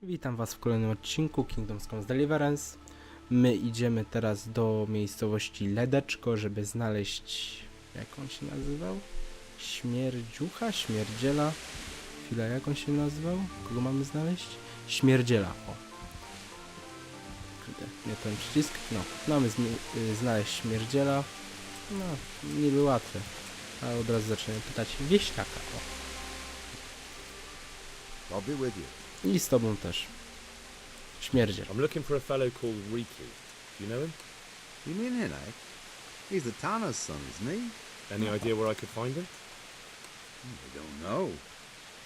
Witam Was w kolejnym odcinku Kingdoms Come Deliverance. My idziemy teraz do miejscowości Ledeczko, żeby znaleźć... jak on się nazywał? Śmierdziela? Chwila, jak on się nazywał? Kogo mamy znaleźć? Śmierdziela, o. Kurde, nie ten przycisk. No, mamy znaleźć Śmierdziela. No, niby łatwe. A od razu zaczynamy pytać wieśniaka, o. I'll be with you. I z Tobą też. Śmierdziel. I'm looking for a fellow called Riki. Do you know him? You mean him, eh? He's the Tanner's son, isn't he? Any idea where I could find him? I don't know.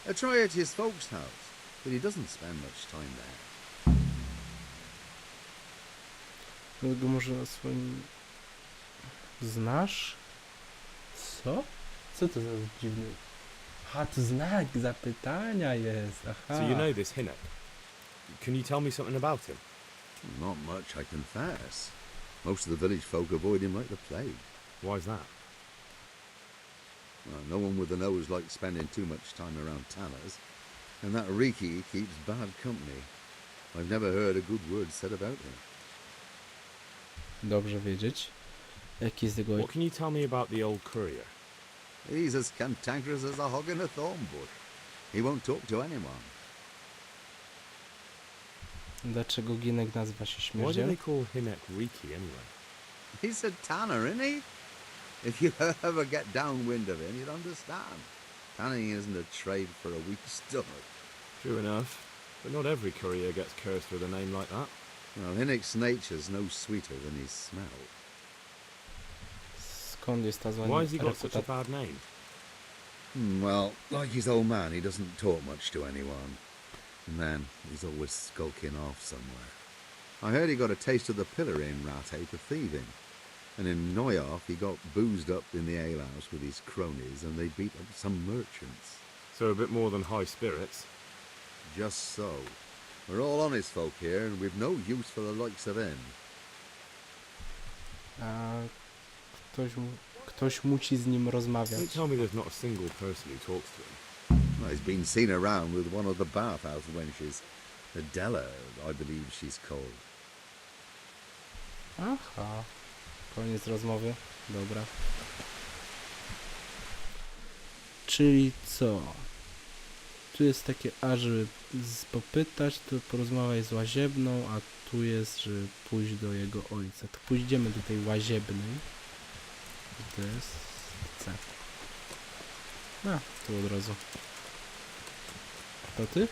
I try at his folks' house, but he doesn't spend much time there. Go może o swoim... Znasz? Co? Co to za dziwny... Aha, to znak zapytania jest, aha. So you know this Hinek. Can you tell me something about him? Not much, I confess. Most of the village folk avoid him like the plague. Why's that? Well, no one with a nose likes spending too much time around Tanners, and that Riki keeps bad company. I've never heard a good word said about him. Dobrze wiedzieć. Jaki jest jego... What can you tell me about the old courier? He's as cantankerous as a hog in a thorn bush. He won't talk to anyone. Dlaczego Ginek nazywa się Why do Śmierdziel? they call Hinek Riki anyway? He's a tanner, isn't he? If you ever get downwind of him, you'd understand. Tanning isn't a trade for a weak stomach. True enough. But not every courier gets cursed with a name like that. Well, Hinnick's nature's no sweeter than his smell. Skąd jest ta zła Why has he got such a reputacja? bad name? Well, like his old man, he doesn't talk much to anyone. And then, he's always skulking off somewhere. I heard he got a taste of the pillar in Rattay for thieving. And in Neuhoff, he got boozed up in the alehouse with his cronies, and they beat up some merchants. So a bit more than high spirits. Just so. We're all honest folk here, and we've no use for the likes of him. A ktoś musi z nim rozmawiać. Don't tell me there's not a single person who talks to him. Well, he's been seen around with one of the bathhouse wenches. Adela, I believe she's called. Aha. Koniec rozmowy. Dobra. Czyli co? Tu jest takie, żeby popytać, to porozmawiaj z łaziebną, a tu jest, żeby pójść do jego ojca. To pójdziemy do tej łaziebnej. To jest C. A, tu od razu. To ty?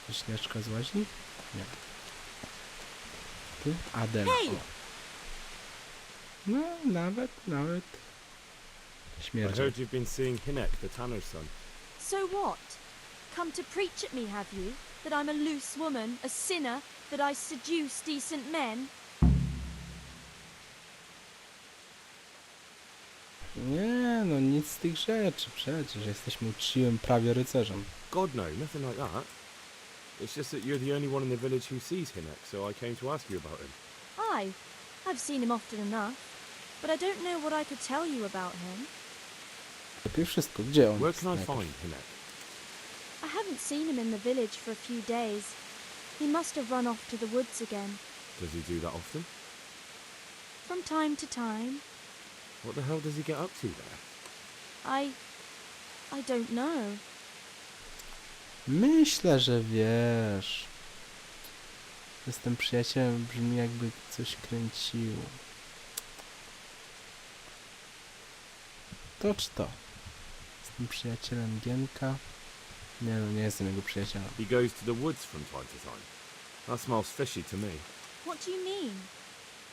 Wieśniaczka z łaźni? Nie. Ty? Adela. O. No, nawet. I Śmierdziel. heard you've been seeing Hinek, the tanner's son. So what? Come to preach at me, have you? That I'm a loose woman, a sinner, that I seduce decent men? Nie, no nic z tych rzeczy, przecież jesteśmy uczciwym prawie rycerzem. God no, nothing like that. It's just that you're the only one in the village who sees Hinek, so I came to ask you about him. I've seen him often enough, but I don't know what I could tell you about him. Lepiej wszystko, gdzie on Where jest can I najpierw? find Hinek? I haven't seen him in the village for a few days. He must have run off to the woods again. Does he do that often? From time to time. What the hell does he get up to there? I don't know. Myślę, że wiesz. Jestem przyjacielem, brzmi jakby coś kręciło. To czy to? Jestem przyjacielem Gienka. Nie no, nie jestem jego przyjacielem. He goes to the woods from time to time. That smells fishy to me. What do you mean?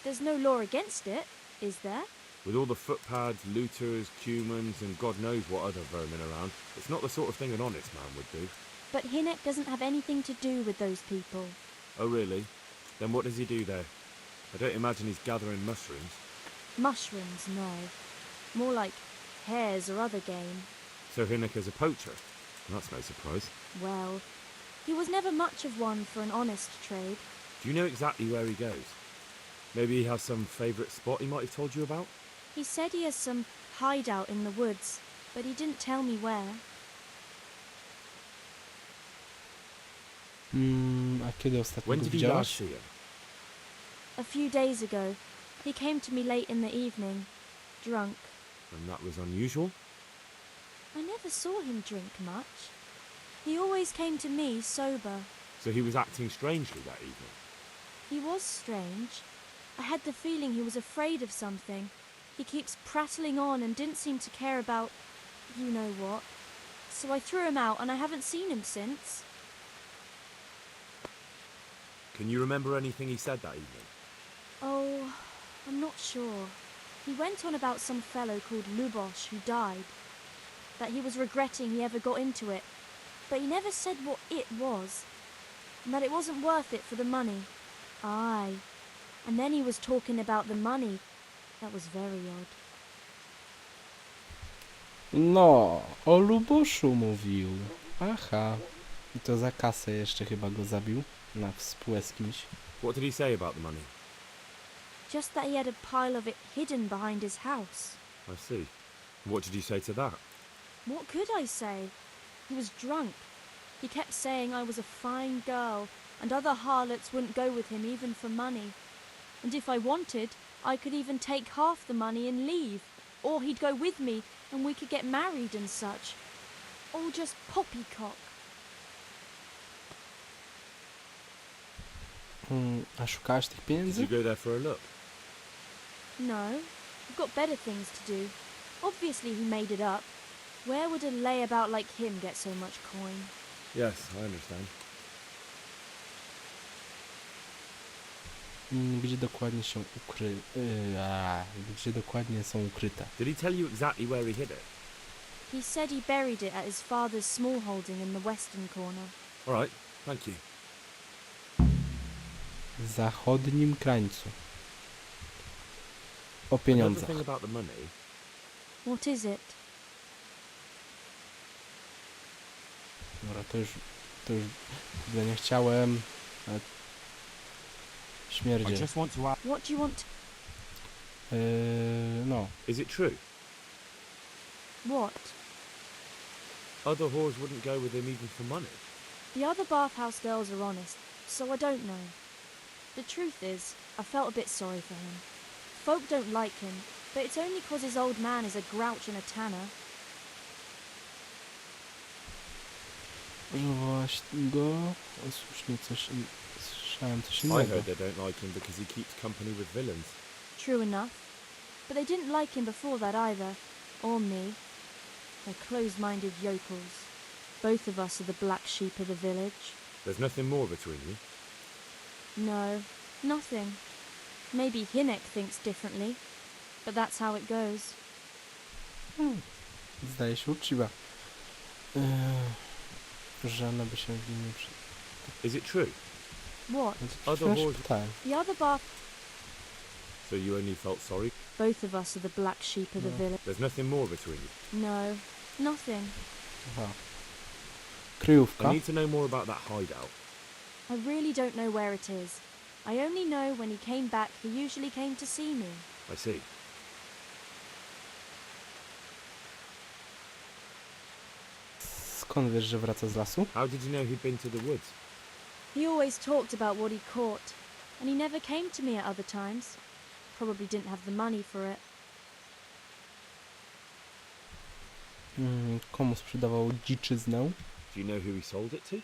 There's no law against it, is there? With all the footpads, looters, cumans, and God knows what other vermin around, it's not the sort of thing an honest man would do. But Hinnek doesn't have anything to do with those people. Oh really? Then what does he do there? I don't imagine he's gathering mushrooms. Mushrooms, no. More like hares or other game. So Hinek is a poacher? That's no surprise. Well, he was never much of one for an honest trade. Do you know exactly where he goes? Maybe he has some favourite spot he might have told you about? He said he has some hideout in the woods, but he didn't tell me where. A kiedy ostatnio When go did you widziałaś? last see him? A few days ago, he came to me late in the evening, drunk. And that was unusual? I never saw him drink much. He always came to me sober. So he was acting strangely that evening? He was strange. I had the feeling he was afraid of something. He keeps prattling on and didn't seem to care about you know what. So I threw him out and I haven't seen him since. Can you remember anything he said that evening? Oh, I'm not sure. He went on about some fellow called Lubosh who died. That he was regretting he ever got into it. But he never said what it was. And that it wasn't worth it for the money. Aye. And then he was talking about the money. That was very odd. No, o Luboszu mówił. Aha. I to za kasę jeszcze chyba go zabił. Na współę z kimś. What did he say about the money? Just that he had a pile of it hidden behind his house. I see. What did you say to that? What could I say? He was drunk. He kept saying I was a fine girl, and other harlots wouldn't go with him even for money. And if I wanted, I could even take half the money and leave. Or he'd go with me, and we could get married and such. All just poppycock. A szukałaś tych Did pieniędzy? you go there for a look? No, I've got better things to do. Obviously he made it up. Where would a layabout like him get so much coin? Yes, I understand. Gdzie dokładnie się gdzie dokładnie są ukryte? Did he tell you exactly where he hid it? He said he buried it at his father's small holding in the western corner. All right, thank you. W zachodnim krańcu. O Another pieniądzach. thing about the money. What is it? Dobra, to już nie chciałem. Ale... I Śmierdziel. just want to ask. What do you want? No. Is it true? What? Other whores wouldn't go with him even for money. The other bathhouse girls are honest, so I don't know. The truth is, I felt a bit sorry for him. Folk don't like him, but it's only 'cause his old man is a grouch and a tanner. Właśnie go. Słusznie słyszałem coś I innego. heard they don't like him because he keeps company with villains. True enough. But they didn't like him before that either. Or me. They're close-minded yokels. Both of us are the black sheep of the village. There's nothing more between you. No, nothing. Maybe Hinek thinks differently. But that's how it goes. Zdaje się uczciwa. Żadna by się w nim nie przy... Is it true? What? Other whores. Tak. The other bath... So you only felt sorry? Both of us are the black sheep of the No. village. There's nothing more between you. No, nothing. Aha. Kryjówka. I need to know more about that hideout. I really don't know where it is. I only know when he came back, he usually came to see me. I see. Skąd wiesz, że wraca z lasu? How did you know he'd been to the woods? He always talked about what he caught, and he never came to me at other times. Probably didn't have the money for it. Komu sprzedawał dziczyznę? Do you know who he sold it to?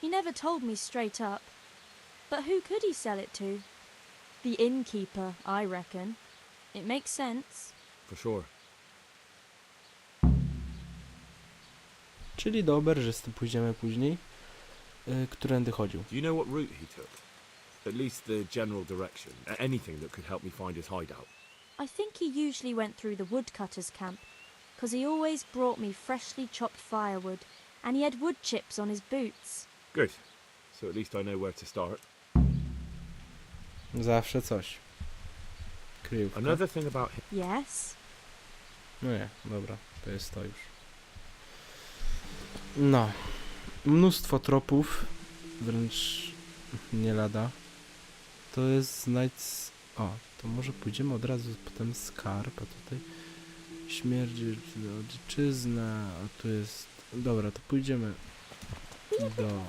He never told me straight up. But who could he sell it to? The innkeeper, I reckon. It makes sense. For sure. Czyli do oberżysty pójdziemy później. Którędy chodził? Do you know what route he took? At least the general direction. Anything that could help me find his hideout. I think he usually went through the woodcutter's camp, 'cause he always brought me freshly chopped firewood, and he had wood chips on his boots. Good. So at least I know where to start. Zawsze coś. Kryjówka. Another thing about him. Yes? No nie, dobra, to jest to już. No. Mnóstwo tropów. Wręcz nie lada. To jest znajdź... O, to może pójdziemy od razu potem skarb, a tutaj śmierdziel, ojczyzna, a tu jest... Dobra, to pójdziemy do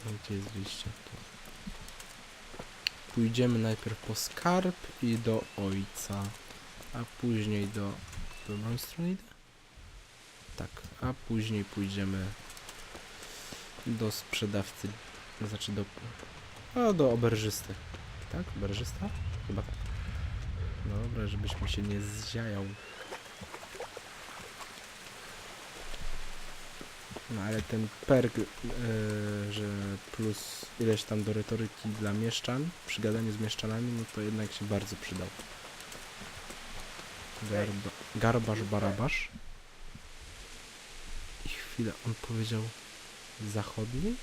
Gdzie jest wyjście? Tu. Pójdziemy najpierw po skarb i do ojca, a później do drugą stronę idę? Tak, a później pójdziemy do sprzedawcy, znaczy do oberżysty. Tak? Oberżysta? Chyba tak. Dobra, żebyś mi się nie zziajał. No ale ten perk, że plus ileś tam do retoryki dla mieszczan, przy gadaniu z mieszczanami, no to jednak się bardzo przydał. Garbasz, barabasz. I chwilę, on powiedział zachodni?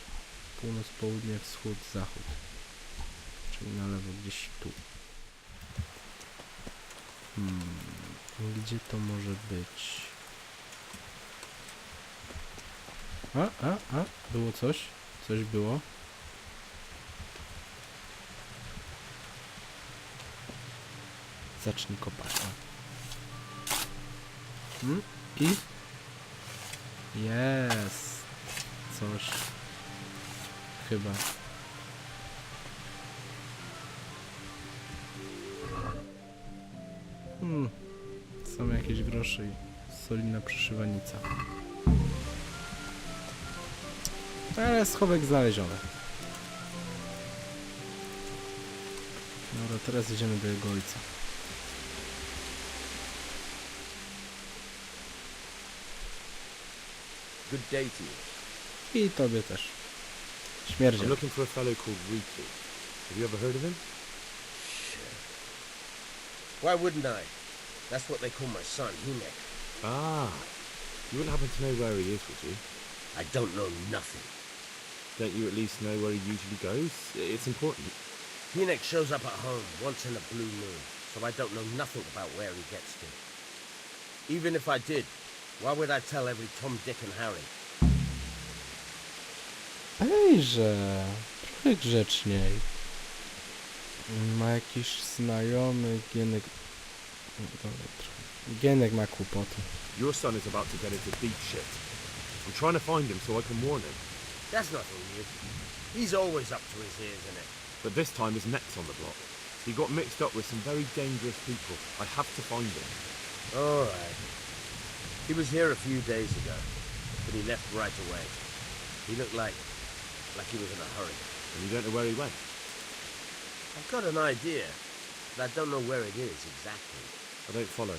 Północ, południe, wschód, zachód. Czyli na lewo, gdzieś tu. Gdzie to może być? Było coś? Coś było? Zacznij kopać. I? Jest. Coś. Chyba. Są jakieś grosze i solidna przyszywanica. Ale schowek znaleziony. Dobra, teraz idziemy do jego ojca. Good day to you. I tobie też. I'm Śmierdziel. looking for a fellow called Riku. Have you ever heard of him? Shit. Why wouldn't I? That's what they call my son, Hinek. Ah, you wouldn't happen to know where he is, would you? I don't know nothing. Don't you at least know where he usually goes? It's important. Hinek shows up at home once in a blue moon, so I don't know nothing about where he gets to. Even if I did, why would I tell every Tom, Dick and Harry? Ejże, trochę grzeczniej. Ma jakiś znajomy Gienek... Gienek ma kłopoty. Your son is about to get into deep shit. I'm trying to find him so I can warn him. That's nothing new. He's always up to his ears in it. But this time his neck's on the block. He got mixed up with some very dangerous people. I have to find him. All right. He was here a few days ago, but he left right away. He looked like he was in a hurry. And you don't know where he went? I've got an idea, but I don't know where it is exactly. I don't follow.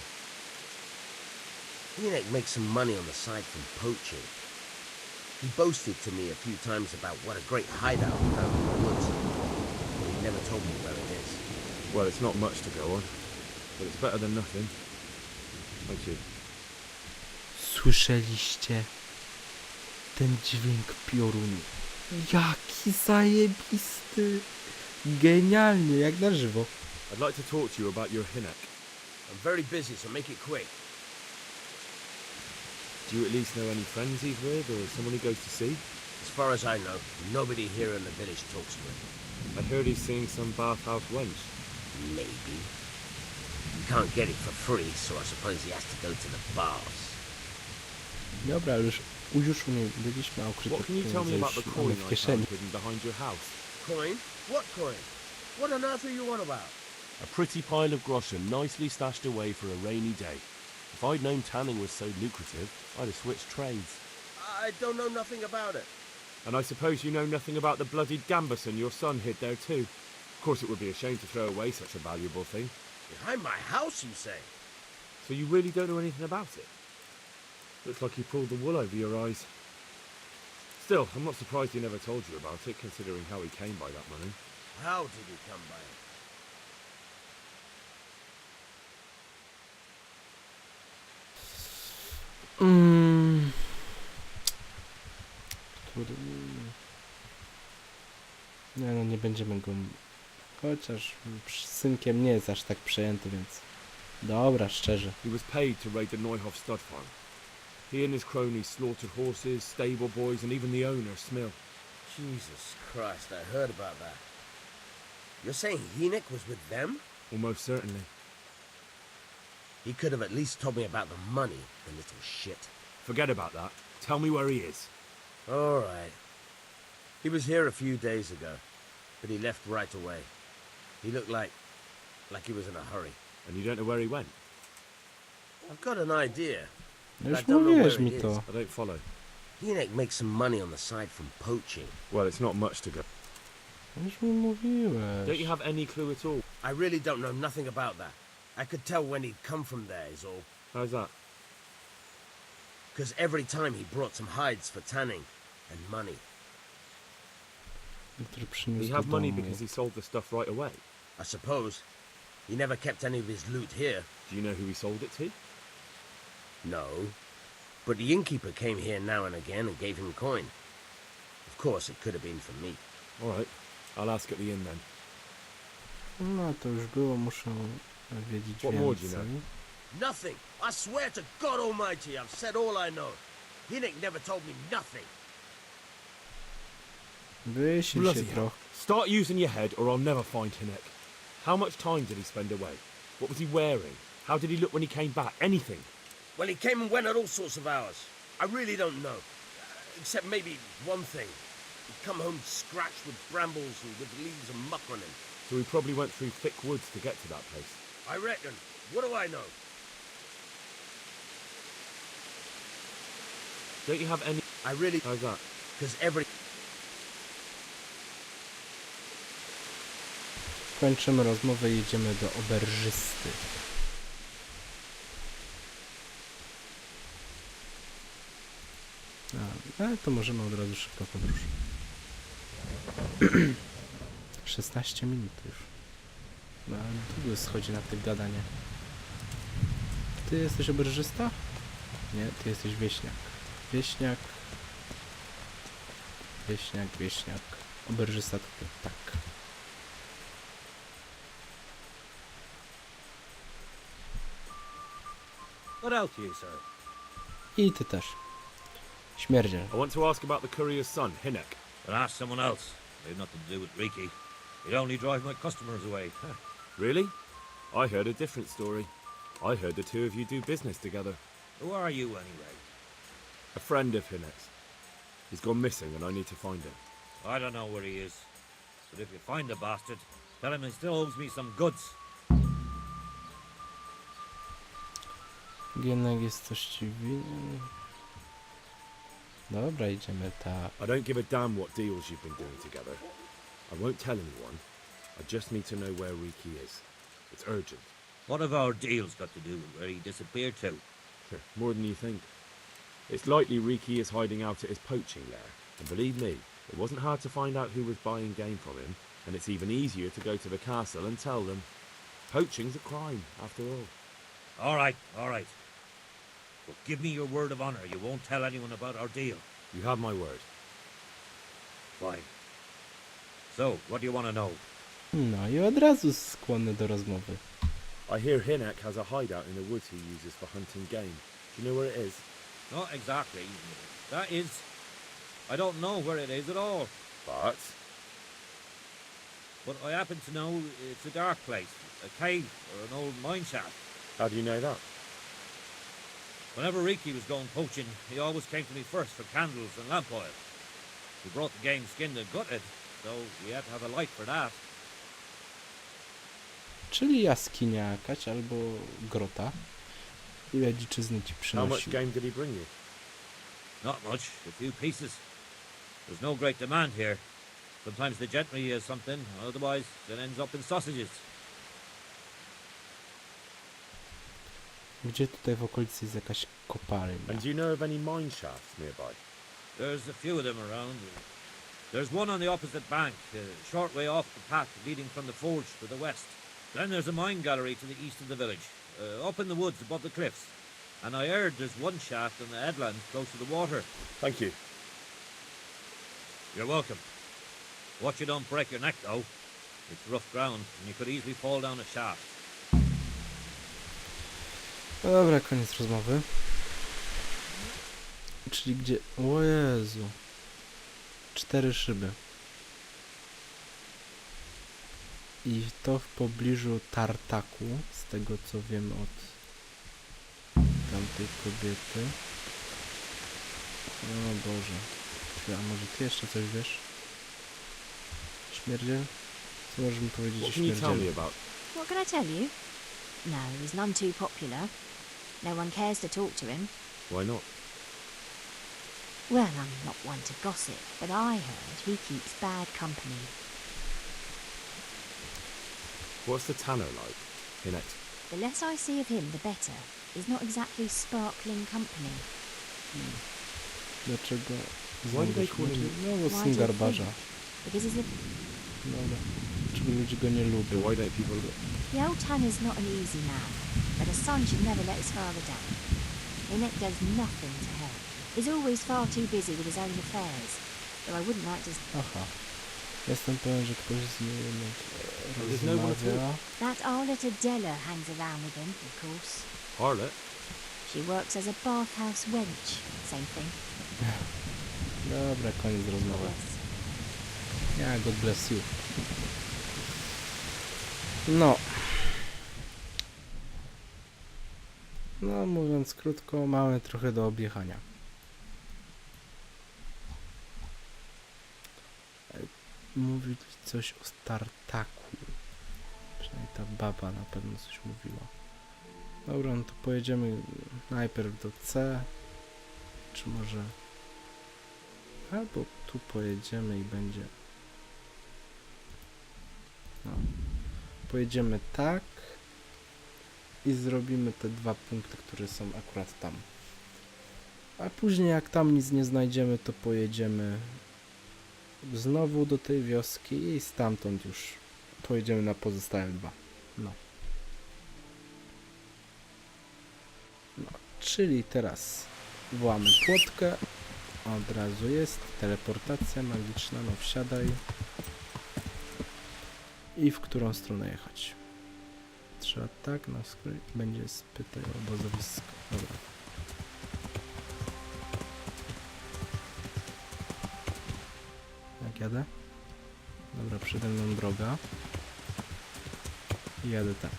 Hinek makes some money on the side from poaching. He boasted to me a few times about what a great hideout he found in the woods, but he never told me where it is. Well, it's not much to go on, but it's better than nothing. Thank you. Słyszeliście? Ten dźwięk piorunu. Jaki zajebisty. Genialnie, jak na żywo. I'd like to talk to you about your Hinek. I'm very busy, so make it quick. Do you at least know any friends he's with, or someone he goes to see? As far as I know, nobody here in the village talks to him. I heard he's seeing some bathhouse wench. Maybe. You can't get it for free, so I suppose he has to go to the bars. Dobra, ale już u niej byliśmy, a ukryte What can you tell me about the mamy coin w I found kieszeni. hidden behind your house? Coin? What coin? What on earth are you on about? A pretty pile of groschen nicely stashed away for a rainy day. If I'd known tanning was so lucrative, I'd have switched trades. I don't know nothing about it. And I suppose you know nothing about the bloodied gambeson your son hid there too. Of course it would be a shame to throw away such a valuable thing. Behind my house, you say? So you really don't know anything about it? Looks like he pulled the wool over your eyes. Still, I'm not surprised he never told you about it, considering how he came by that money. How did he come by it? Nie no, nie będziemy go... Chociaż synkiem nie jest aż tak przejęty, więc... Dobra, szczerze. He was paid to raid the Neuhoff stud farm. He and his cronies slaughtered horses, stable boys, and even the owner, Smill. Jesus Christ, I heard about that. You're saying Hinek was with them? Almost certainly. He could have at least told me about the money, the little shit. Forget about that. Tell me where he is. All right. He was here a few days ago, but he left right away. He looked like he was in a hurry. And you don't know where he went? I've got an idea. No but I już don't know mówiłeś where mi it to. is. I don't follow. Hinek makes some money on the side from poaching. Well, it's not much to go. Już mi mówiłeś. Don't you have any clue at all? I really don't know nothing about that. I could tell when he'd come from there is all. How's that? Because every time he brought some hides for tanning and money. Który Did przyniósł he do have money domu. because he sold the stuff right away? I suppose. He never kept any of his loot here. Do you know who he sold it to? No. But the innkeeper came here now and again and gave him coin. Of course, it could have been from me. All right. I'll ask at the inn then. No to już było, muszę wiedzieć What more do you więcej. Nothing. I swear to God Almighty, I've said all I know. Hinek never told me nothing. Wysil Bloody się hell. trochę. Start using your head or I'll never find Hinek. How much time did he spend away? What was he wearing? How did he look when he came back? Anything? Well, he came and went at all sorts of hours. I really don't know. Except maybe one thing. He'd come home scratched with brambles and with leaves and muck on him. So he probably went through thick woods to get to that place. I reckon. What do I know? Don't you have any... I really... How's that? Because every... Kończymy rozmowę i jedziemy do oberżysty. Ale to możemy od razu szybko podróż. 16 minut już. No ale długo schodzi na tych gadanie. Ty jesteś oberżysta? Nie, ty jesteś wieśniak. Wieśniak. Wieśniak, wieśniak. Oberżysta to ty. Tak. What else you, sir? I ty też. Śmierdziel. I want to ask about the courier's son, Hinek. But ask someone else. They've nothing to do with Riki. He'd only drive my customers away. Really? I heard a different story. I heard the two of you do business together. Who are you, anyway? A friend of Hinek's. He's gone missing and I need to find him. I don't know where he is. But if you find the bastard, tell him he still owes me some goods. Jednak jest coś ci winien. Dobra, idziemy tak. I don't give a damn what deals you've been doing together. I won't tell anyone. I just need to know where Riki is. It's urgent. What have our deals got to do with where he disappeared to? More than you think. It's likely Riki is hiding out at his poaching lair. And believe me, it wasn't hard to find out who was buying game from him, and it's even easier to go to the castle and tell them. Poaching's a crime, after all. All right, all right. But give me your word of honor you won't tell anyone about our deal. You have my word. Fine. So, what do you want to know? No i od razu skłonny do rozmowy. I hear Hinek has a hideout in the woods he uses for hunting game. Do you know where it is? Not exactly. That is... I don't know where it is at all. But But I happen to know it's a dark place, a cave or an old mine shaft. how do you know that? Whenever Riki was going poaching, he always came to me first for candles and lamp oil. He brought the game skinned and gutted, so we had to have a light for that. Czyli jaskinia jakaś albo grota. Ile dziczyzny ci How much przynosi? game did he bring you? Not much, a few pieces. There's no great demand here. Sometimes the gentry has something, otherwise it ends up in sausages. Gdzie tutaj w okolicy jest jakaś kopalnia? And do you know of any mine shafts nearby? There's a few of them around. There's one on the opposite bank, a short way off the path leading from the forge to the west. Then there's a mine gallery to the east of the village, up in the woods above the cliffs. And I heard there's one shaft on the headland close to the water. Thank you. You're welcome. Watch you don't break your neck, though. It's rough ground, and you could easily fall down a shaft. No dobra, koniec rozmowy. Czyli gdzie... O Jezu. 4 szyby. I to w pobliżu tartaku, z tego co wiem od tamtej kobiety. O Boże. A może ty jeszcze coś wiesz? Śmierdziel? Co możemy powiedzieć o What can you tell me śmierdzielu? about... What can I tell you? No, he's none too popular. No one cares to talk to him. Why not? Well, I'm not one to gossip, but I heard he keeps bad company. What's the tanner like? In it. The less I see of him, the better. He's not exactly sparkling company. Dlaczego? Why do they call him- No, bo Why syn do you garbarza. think? Because he's a... Dobra. Dlaczego ludzie go nie So lubią? why don't people... The old tanner's not an easy man, but a son should never let his father down. Inek does nothing to help. He's always far too busy with his own affairs, though I wouldn't like to... Aha. Jestem pewien, że ktoś z nim There's no one at rozmawia. That harlot Adela hangs around with him, of course. Harlot? She works as a bathhouse wench. Same thing. Dobra, koniec rozmowy. Yes. Yeah, God bless you. No. No, mówiąc krótko, mamy trochę do objechania. Mówić coś o startaku. Przynajmniej ta baba na pewno coś mówiła. Dobra, no to pojedziemy najpierw do C. Czy może... Albo tu pojedziemy i będzie... No. Pojedziemy tak. I zrobimy te 2 punkty, które są akurat tam. A później jak tam nic nie znajdziemy, to pojedziemy znowu do tej wioski i stamtąd już pojedziemy na pozostałe 2. No. No, czyli teraz wołamy płotkę. Od razu jest teleportacja magiczna, no wsiadaj. I w którą stronę jechać? Trzeba tak, na skrót będzie spytaj o obozowisko. Dobra. Jak jadę? Dobra, przede mną droga. I jadę tak.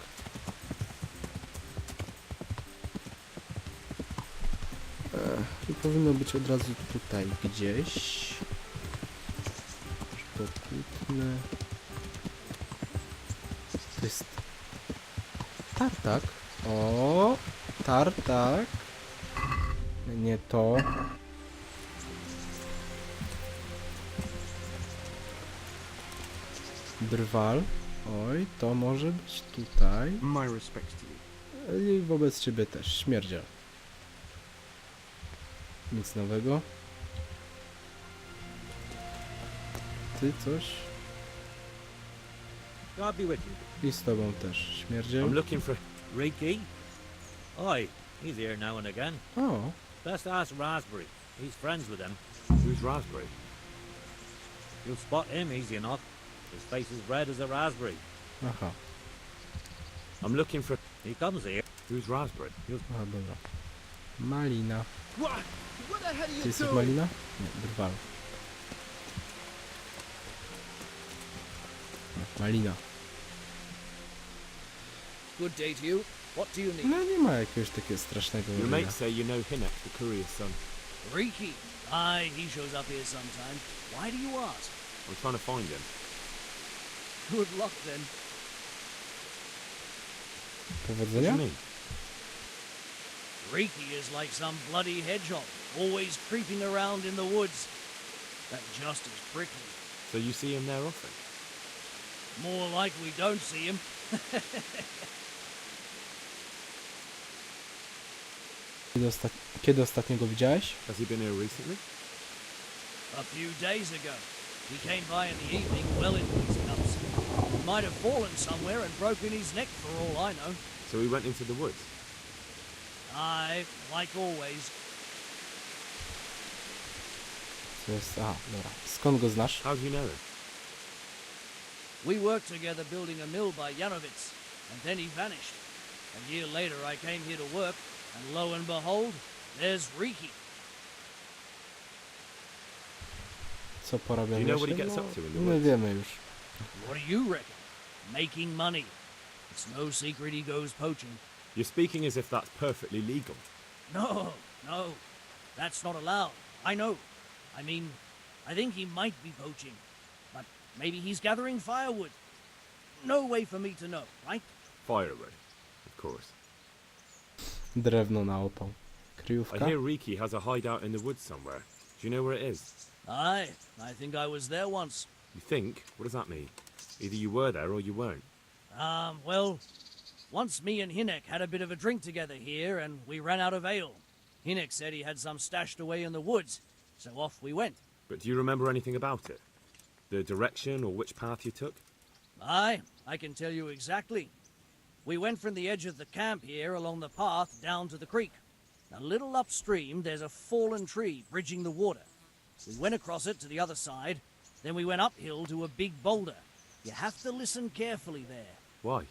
I powinno być od razu tutaj gdzieś. Pokutny. To jest tartak. O, tartak. Nie to. Drwal. Oj, to może być tutaj. My respects to you. I wobec ciebie też. Śmierdziel. Nic nowego. Ty coś? God be with you. I z tobą też. Śmierdziel. I'm looking for... Reiki? Aye, he's here now and again. O, Best ask Raspberry. He's friends with him. Who's Raspberry? You'll spot him easy enough. His face is red as a raspberry. aha. I'm looking for... He comes here. Who's Raspberry? Aha, dobra. Malina. What? What the hell are Ty you jesteś doing? malina? Nie, drwal. No, malina. Good day to you. What do you need? No nie ma jakiegoś takiego strasznego Your malina. mates say you know Hinek, the courier's son. Riki. Aye, he shows up here sometimes. Why do you ask? I'm trying to find him. Good luck then. What do Powodzenia? you mean? Riki is like some bloody hedgehog, always creeping around in the woods. But just as prickly. So you see him there often? More like we don't see him. Kiedy ostatnio go widziałeś? Has he been here recently? A few days ago. He came by in the evening, well into his cups. He might have fallen somewhere and broken his neck for all I know. So he went into the woods? Aye, like always. To jest... Aha, dobra. Skąd go znasz? How do you know him? We worked together building a mill by Janovitz, and then he vanished. A year later I came here to work, and lo and behold, there's Riki. Co porabia Do you know what he wiecznie? gets up to in the My woods? wiemy już. What do you reckon? Making money. It's no secret he goes poaching. You're speaking as if that's perfectly legal. No, no, that's not allowed. I know. I mean, I think he might be poaching. but maybe he's gathering firewood. No way for me to know, right? Firewood, of course. Drewno na opał. I Kryjówka. hear Riki has a hideout in the woods somewhere. Do you know where it is? Aye, I think I was there once. You think? What does that mean? Either you were there or you weren't. Well, once me and Hinek had a bit of a drink together here and we ran out of ale. Hinek said he had some stashed away in the woods, so off we went. But do you remember anything about it? The direction or which path you took? Aye, I can tell you exactly. We went from the edge of the camp here along the path down to the creek. A little upstream, there's a fallen tree bridging the water. We went across it to the other side, then we went uphill to a big boulder. You have to listen carefully there. Why?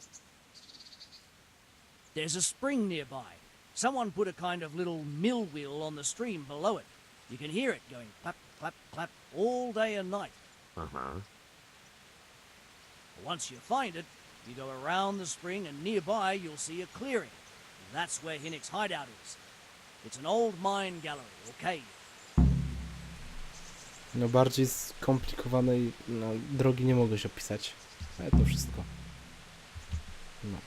There's a spring nearby. Someone put a kind of little mill wheel on the stream below it. You can hear it going clap, clap, clap all day and night. Uh-huh. Once you find it, you go around the spring and nearby you'll see a clearing. And that's where Hinnick's hideout is. It's an old mine gallery or cave. No bardziej skomplikowanej drogi nie mogę się opisać. Ale to wszystko. No.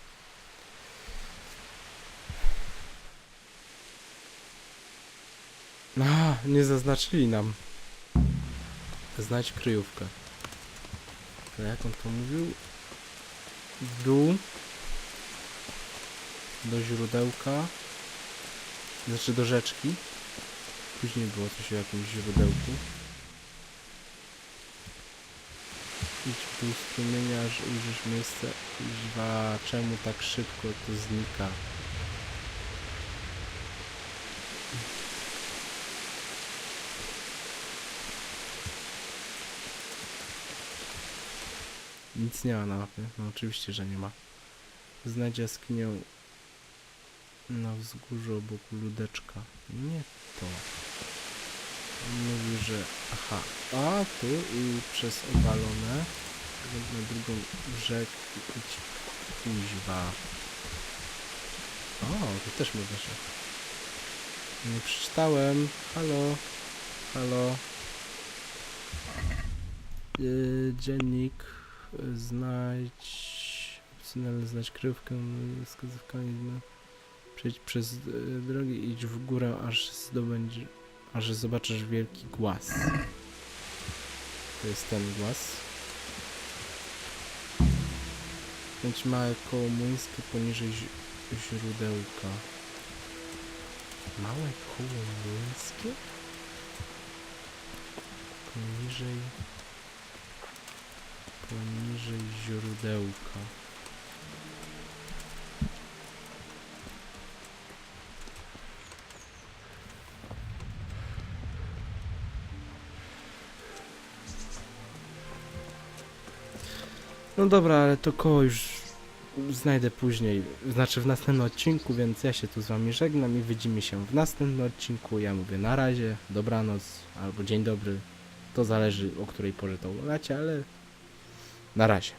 Nie zaznaczyli nam. Znajdź kryjówkę. To jak on to mówił? W dół. Do źródełka. Znaczy do rzeczki. Później było coś o jakimś źródełku. Idź w dół strumienia, aż ujrzysz miejsce. Czemu tak szybko to znika? Nic nie ma na mapie. No oczywiście, że nie ma. Znajdź jaskinię na wzgórzu obok ludeczka. Nie to. Mówi, że... Aha. A tu i przez obalone. Na drugą rzekę. Idź. Kuźwa. O, to też można się. Nie przeczytałem. Halo. Halo. Dziennik. Znajdź kryjówkę z wskazówkami. Przejdź przez drogę i idź w górę, aż zobaczysz wielki głaz. To jest ten głaz. Bądź małe koło młyńskie poniżej źródełka. Małe koło młyńskie? Poniżej źródełka. No dobra, ale to koło już znajdę później, znaczy w następnym odcinku, więc ja się tu z wami żegnam i widzimy się w następnym odcinku. Ja mówię na razie, dobranoc albo dzień dobry, to zależy o której porze to oglądacie, ale na razie.